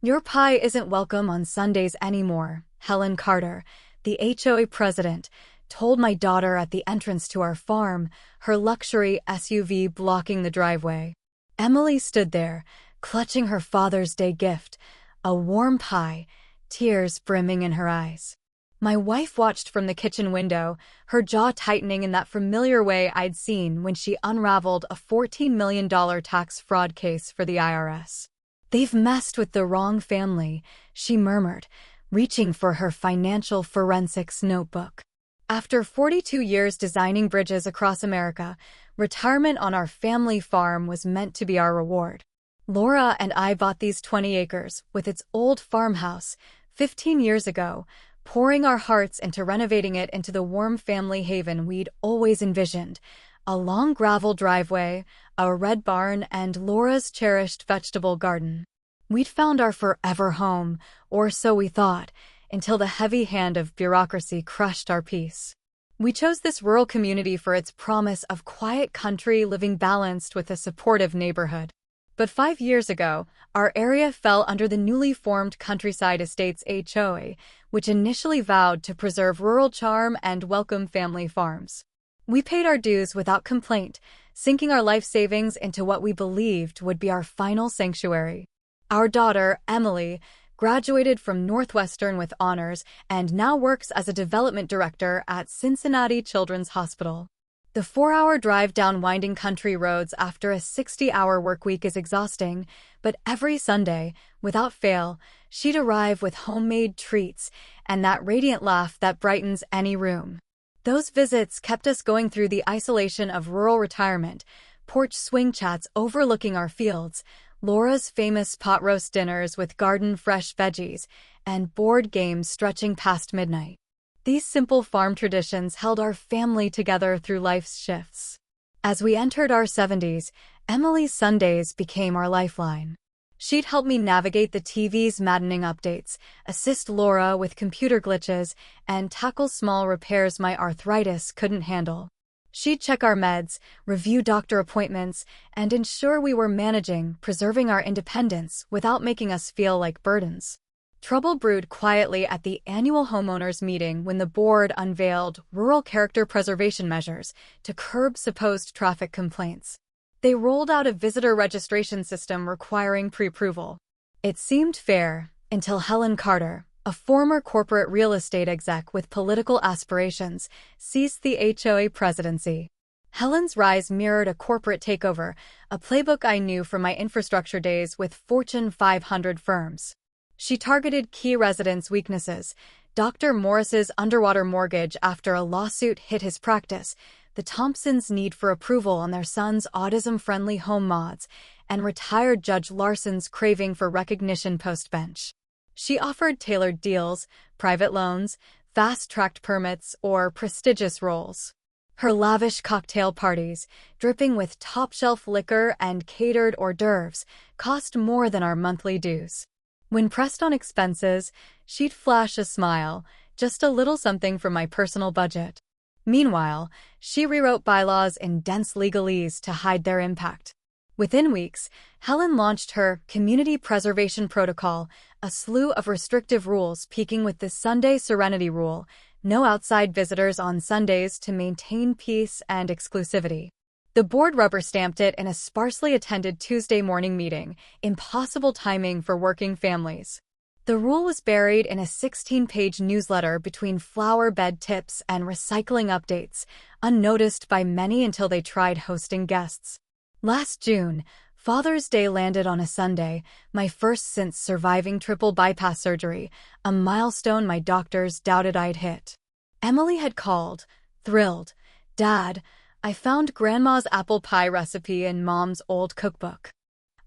Your pie isn't welcome on Sundays anymore, Helen Carter, the HOA president, told my daughter at the entrance to our farm, her luxury SUV blocking the driveway. Emily stood there, clutching her Father's Day gift, a warm pie, tears brimming in her eyes. My wife watched from the kitchen window, her jaw tightening in that familiar way I'd seen when she unraveled a $14 million tax fraud case for the IRS. "They've messed with the wrong family," she murmured, reaching for her financial forensics notebook. After 42 years designing bridges across America, retirement on our family farm was meant to be our reward. Laura and I bought these 20 acres with its old farmhouse 15 years ago, pouring our hearts into renovating it into the warm family haven we'd always envisioned. A long gravel driveway, a red barn, and Laura's cherished vegetable garden. We'd found our forever home, or so we thought, until the heavy hand of bureaucracy crushed our peace. We chose this rural community for its promise of quiet country living balanced with a supportive neighborhood. But 5 years ago, our area fell under the newly formed Countryside Estates HOA, which initially vowed to preserve rural charm and welcome family farms. We paid our dues without complaint, sinking our life savings into what we believed would be our final sanctuary. Our daughter, Emily, graduated from Northwestern with honors and now works as a development director at Cincinnati Children's Hospital. The 4-hour drive down winding country roads after a 60-hour workweek is exhausting, but every Sunday, without fail, she'd arrive with homemade treats and that radiant laugh that brightens any room. Those visits kept us going through the isolation of rural retirement, porch swing chats overlooking our fields, Laura's famous pot roast dinners with garden-fresh veggies, and board games stretching past midnight. These simple farm traditions held our family together through life's shifts. As we entered our 70s, Emily's Sundays became our lifeline. She'd help me navigate the TV's maddening updates, assist Laura with computer glitches, and tackle small repairs my arthritis couldn't handle. She'd check our meds, review doctor appointments, and ensure we were managing, preserving our independence without making us feel like burdens. Trouble brewed quietly at the annual homeowners meeting when the board unveiled rural character preservation measures to curb supposed traffic complaints. They rolled out a visitor registration system requiring pre-approval. It seemed fair until Helen Carter, a former corporate real estate exec with political aspirations, seized the HOA presidency. Helen's rise mirrored a corporate takeover, a playbook I knew from my infrastructure days with Fortune 500 firms. She targeted key residents' weaknesses, Dr. Morris's underwater mortgage after a lawsuit hit his practice, the Thompsons' need for approval on their son's autism-friendly home mods, and retired Judge Larson's craving for recognition post-bench. She offered tailored deals, private loans, fast-tracked permits, or prestigious roles. Her lavish cocktail parties, dripping with top-shelf liquor and catered hors d'oeuvres, cost more than our monthly dues. When pressed on expenses, she'd flash a smile, just a little something from my personal budget. Meanwhile, she rewrote bylaws in dense legalese to hide their impact. Within weeks, Helen launched her Community Preservation Protocol, a slew of restrictive rules peaking with the Sunday Serenity Rule, no outside visitors on Sundays to maintain peace and exclusivity. The board rubber-stamped it in a sparsely attended Tuesday morning meeting, impossible timing for working families. The rule was buried in a 16-page newsletter between flower bed tips and recycling updates, unnoticed by many until they tried hosting guests. Last June, Father's Day landed on a Sunday, my first since surviving triple bypass surgery, a milestone my doctors doubted I'd hit. Emily had called, thrilled. "Dad, I found Grandma's apple pie recipe in Mom's old cookbook.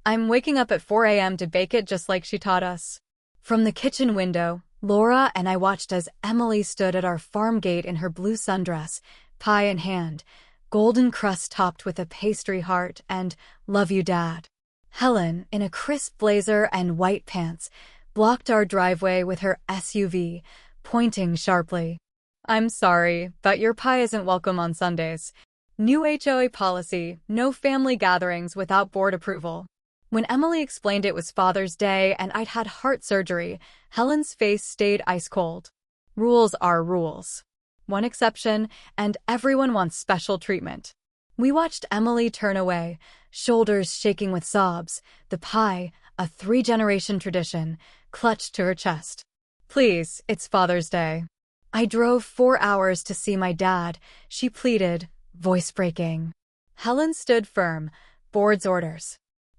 I'm waking up at 4 a.m. to bake it just like she taught us." From the kitchen window, Laura and I watched as Emily stood at our farm gate in her blue sundress, pie in hand, golden crust topped with a pastry heart, and "Love you, Dad." Helen, in a crisp blazer and white pants, blocked our driveway with her SUV, pointing sharply. "I'm sorry, but your pie isn't welcome on Sundays. New HOA policy, no family gatherings without board approval." When Emily explained it was Father's Day and I'd had heart surgery, Helen's face stayed ice cold. Rules are rules. One exception, and everyone wants special treatment. We watched Emily turn away, shoulders shaking with sobs, the pie, a 3-generation tradition, clutched to her chest. Please, it's Father's Day. I drove 4 hours to see my dad, she pleaded, voice breaking. Helen stood firm, board's orders.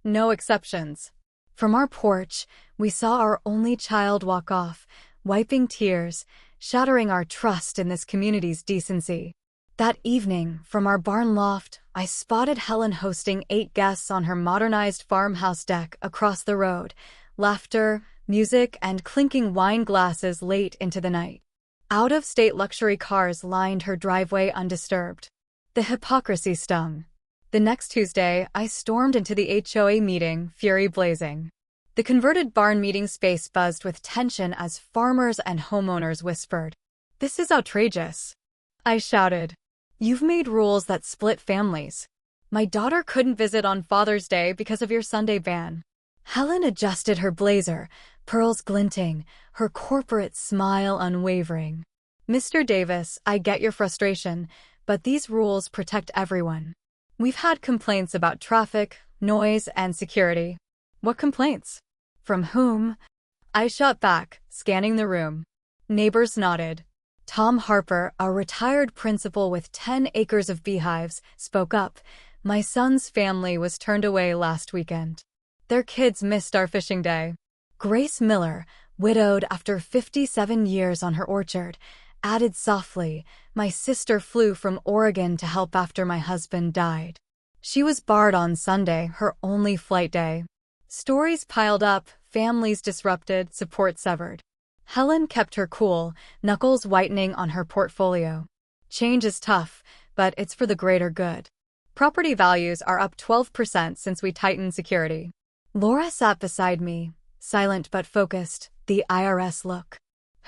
No exceptions. From our porch, we saw our only child walk off, wiping tears, shattering our trust in this community's decency. That evening, from our barn loft, I spotted Helen hosting 8 guests on her modernized farmhouse deck across the road, laughter, music, and clinking wine glasses late into the night. Out-of-state luxury cars lined her driveway undisturbed. The hypocrisy stung. The next Tuesday, I stormed into the HOA meeting, fury blazing. The converted barn meeting space buzzed with tension as farmers and homeowners whispered, "This is outrageous." I shouted, "You've made rules that split families. My daughter couldn't visit on Father's Day because of your Sunday ban." Helen adjusted her blazer, pearls glinting, her corporate smile unwavering. "Mr. Davis, I get your frustration, but these rules protect everyone. We've had complaints about traffic, noise, and security." "What complaints? From whom?" I shot back, scanning the room. Neighbors nodded. Tom Harper, a retired principal with 10 acres of beehives, spoke up. "My son's family was turned away last weekend. Their kids missed our fishing day." Grace Miller, widowed after 57 years on her orchard, added softly, "My sister flew from Oregon to help after my husband died. She was barred on Sunday, her only flight day." Stories piled up, families disrupted, support severed. Helen kept her cool, knuckles whitening on her portfolio. "Change is tough, but it's for the greater good. Property values are up 12% since we tightened security." Laura sat beside me, silent but focused, the IRS look.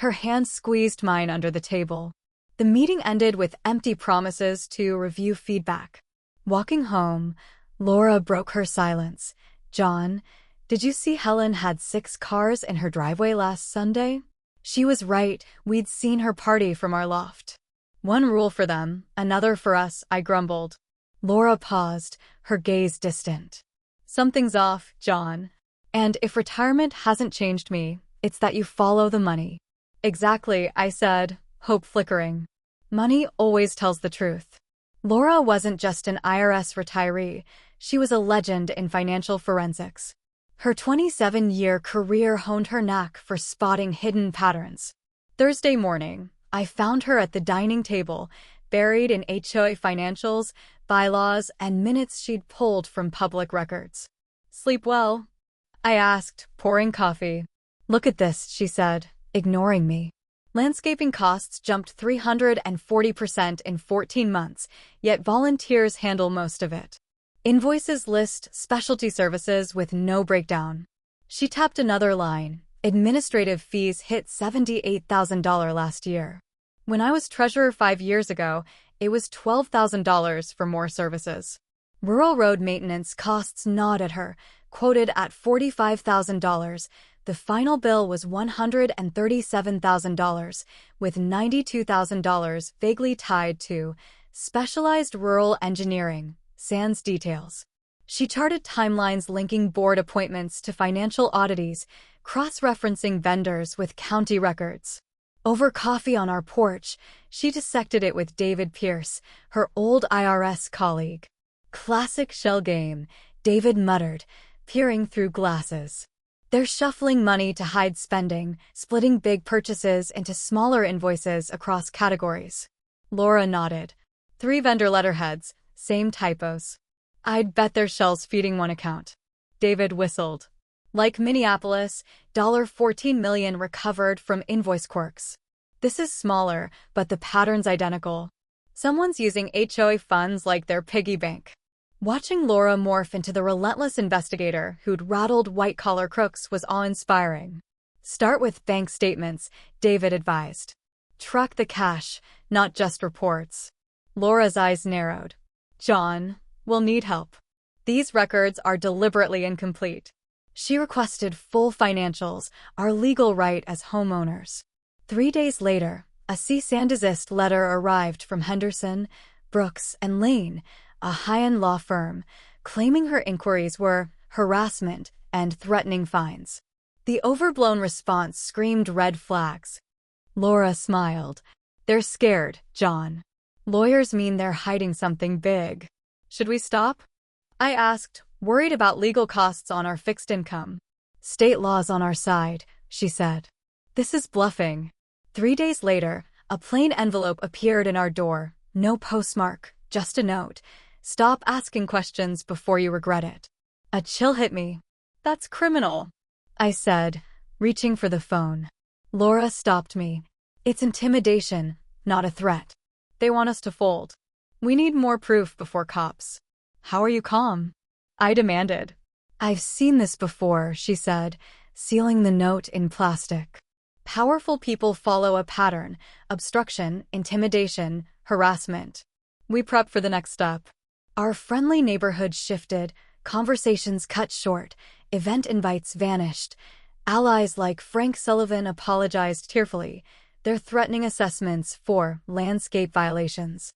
Her hand squeezed mine under the table. The meeting ended with empty promises to review feedback. Walking home, Laura broke her silence. "John, did you see Helen had 6 cars in her driveway last Sunday?" She was right, we'd seen her party from our loft. "One rule for them, another for us," I grumbled. Laura paused, her gaze distant. "Something's off, John. And if retirement hasn't changed me, it's that you follow the money." "Exactly," I said, hope flickering. Money always tells the truth. Laura wasn't just an IRS retiree, she was a legend in financial forensics. Her 27-year career honed her knack for spotting hidden patterns. Thursday morning, I found her at the dining table, buried in HOA financials, bylaws, and minutes she'd pulled from public records. "Sleep well?" I asked, pouring coffee. "Look at this," she said, ignoring me. Landscaping costs jumped 340% in 14 months, yet volunteers handle most of it. Invoices list specialty services with no breakdown. She tapped another line. Administrative fees hit $78,000 last year. When I was treasurer 5 years ago, it was $12,000 for more services. Rural road maintenance costs gnawed at her, quoted at $45,000. The final bill was $137,000, with $92,000 vaguely tied to specialized rural engineering, sans details. She charted timelines linking board appointments to financial oddities, cross-referencing vendors with county records. Over coffee on our porch, she dissected it with David Pierce, her old IRS colleague. "Classic shell game," David muttered, peering through glasses. "They're shuffling money to hide spending, splitting big purchases into smaller invoices across categories." Laura nodded. 3 vendor letterheads, same typos. "I'd bet their shells feeding one account." David whistled. "Like Minneapolis, $14 million recovered from invoice quirks. This is smaller, but the pattern's identical. Someone's using HOA funds like their piggy bank." Watching Laura morph into the relentless investigator who'd rattled white-collar crooks was awe-inspiring. "Start with bank statements," David advised. "Track the cash, not just reports." Laura's eyes narrowed. "John, we'll need help." These records are deliberately incomplete. She requested full financials, our legal right as homeowners. 3 days later, a cease and desist letter arrived from Henderson, Brooks, and Lane, a high-end law firm, claiming her inquiries were harassment and threatening fines. The overblown response screamed red flags. Laura smiled. They're scared, John. Lawyers mean they're hiding something big. Should we stop? I asked, worried about legal costs on our fixed income. State law's on our side, she said. This is bluffing. 3 days later, a plain envelope appeared in our door. No postmark, just a note. Stop asking questions before you regret it. A chill hit me. That's criminal, I said, reaching for the phone. Laura stopped me. It's intimidation, not a threat. They want us to fold. We need more proof before cops. How are you calm? I demanded. I've seen this before, she said, sealing the note in plastic. Powerful people follow a pattern: obstruction, intimidation, harassment. We prep for the next step. Our friendly neighborhood shifted, conversations cut short, event invites vanished. Allies like Frank Sullivan apologized tearfully, their threatening assessments for landscape violations.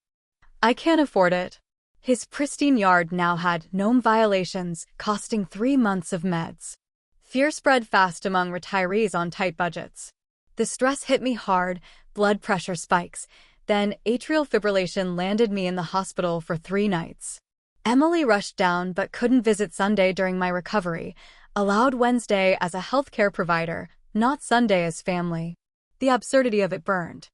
I can't afford it. His pristine yard now had gnome violations, costing 3 months of meds. Fear spread fast among retirees on tight budgets. The stress hit me hard, blood pressure spikes. Then atrial fibrillation landed me in the hospital for 3 nights. Emily rushed down but couldn't visit Sunday during my recovery, allowed Wednesday as a healthcare provider, not Sunday as family. The absurdity of it burned.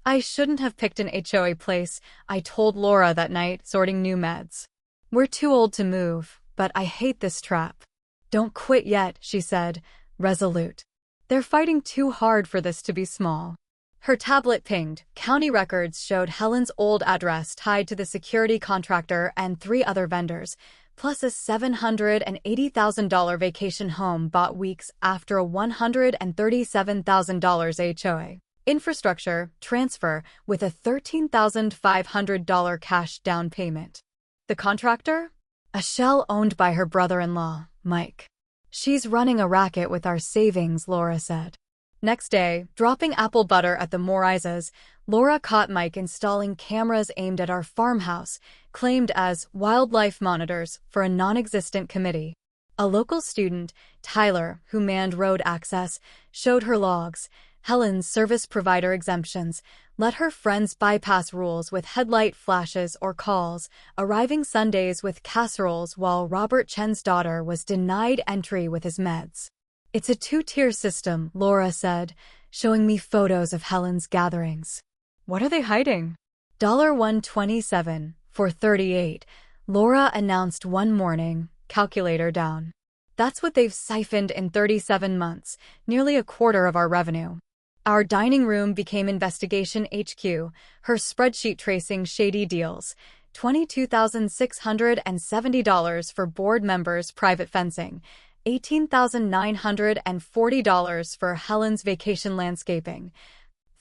I shouldn't have picked an HOA place, I told Laura that night, sorting new meds. We're too old to move, but I hate this trap. Don't quit yet, she said, resolute. They're fighting too hard for this to be small. Her tablet pinged. County records showed Helen's old address tied to the security contractor and 3 other vendors, plus a $780,000 vacation home bought weeks after a $137,000 HOA. Infrastructure transfer with a $13,500 cash down payment. The contractor? A shell owned by her brother-in-law, Mike. She's running a racket with our savings, Laura said. Next day, dropping apple butter at the Morizes, Laura caught Mike installing cameras aimed at our farmhouse, claimed as wildlife monitors for a non-existent committee. A local student, Tyler, who manned road access, showed her logs. Helen's service provider exemptions let her friends bypass rules with headlight flashes or calls, arriving Sundays with casseroles while Robert Chen's daughter was denied entry with his meds. It's a 2-tier system, Laura said, showing me photos of Helen's gatherings. What are they hiding? $127 for 38, Laura announced one morning, calculator down. That's what they've siphoned in 37 months, nearly a quarter of our revenue. Our dining room became Investigation HQ, her spreadsheet tracing shady deals. $22,670 for board members' private fencing. $18,940 for Helen's vacation landscaping.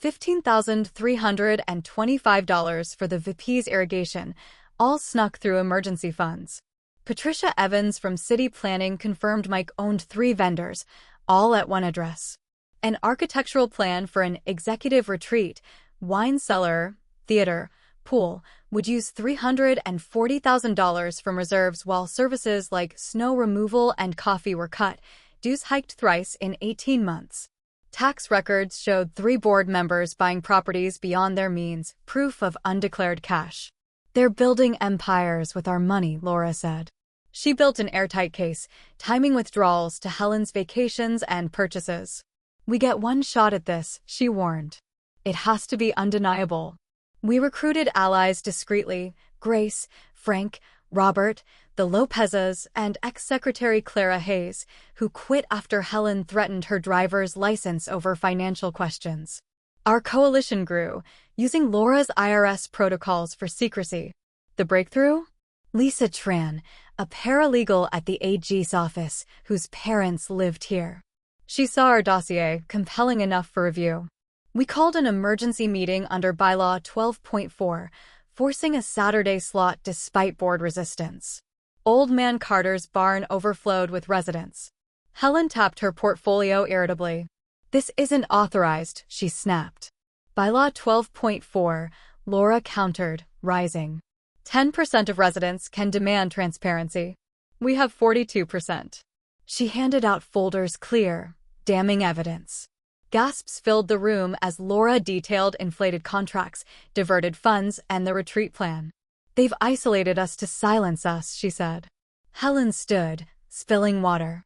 $15,325 for the VP's irrigation, all snuck through emergency funds. Patricia Evans from City Planning confirmed Mike owned 3 vendors, all at one address. An architectural plan for an executive retreat, wine cellar, theater, pool would use $340,000 from reserves while services like snow removal and coffee were cut, dues hiked thrice in 18 months. Tax records showed 3 board members buying properties beyond their means, proof of undeclared cash. They're building empires with our money, Laura said. She built an airtight case, timing withdrawals to Helen's vacations and purchases. We get one shot at this, she warned. It has to be undeniable. We recruited allies discreetly: Grace, Frank, Robert, the Lopezes, and ex-secretary Clara Hayes, who quit after Helen threatened her driver's license over financial questions. Our coalition grew, using Laura's IRS protocols for secrecy. The breakthrough? Lisa Tran, a paralegal at the AG's office, whose parents lived here. She saw our dossier, compelling enough for review. We called an emergency meeting under Bylaw 12.4, forcing a Saturday slot despite board resistance. Old Man Carter's barn overflowed with residents. Helen tapped her portfolio irritably. This isn't authorized, she snapped. Bylaw 12.4, Laura countered, rising. 10% of residents can demand transparency. We have 42%. She handed out folders clear, damning evidence. Gasps filled the room as Laura detailed inflated contracts, diverted funds, and the retreat plan. They've isolated us to silence us, she said. Helen stood, spilling water.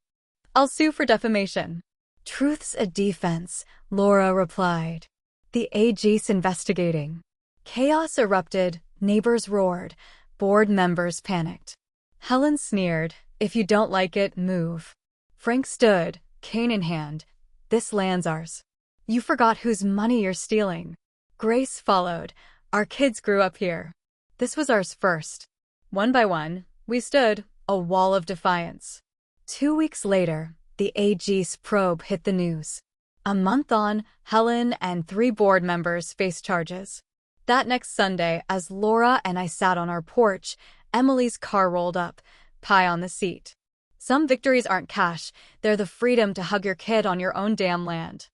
I'll sue for defamation. Truth's a defense, Laura replied. The AG's investigating. Chaos erupted, neighbors roared, board members panicked. Helen sneered, if you don't like it, move. Frank stood, cane in hand. This land's ours. You forgot whose money you're stealing. Grace followed. Our kids grew up here. This was ours first. One by one, we stood, a wall of defiance. 2 weeks later, the AG's probe hit the news. A month on, Helen and 3 board members faced charges. That next Sunday, as Laura and I sat on our porch, Emily's car rolled up, pie on the seat. Some victories aren't cash, they're the freedom to hug your kid on your own damn land.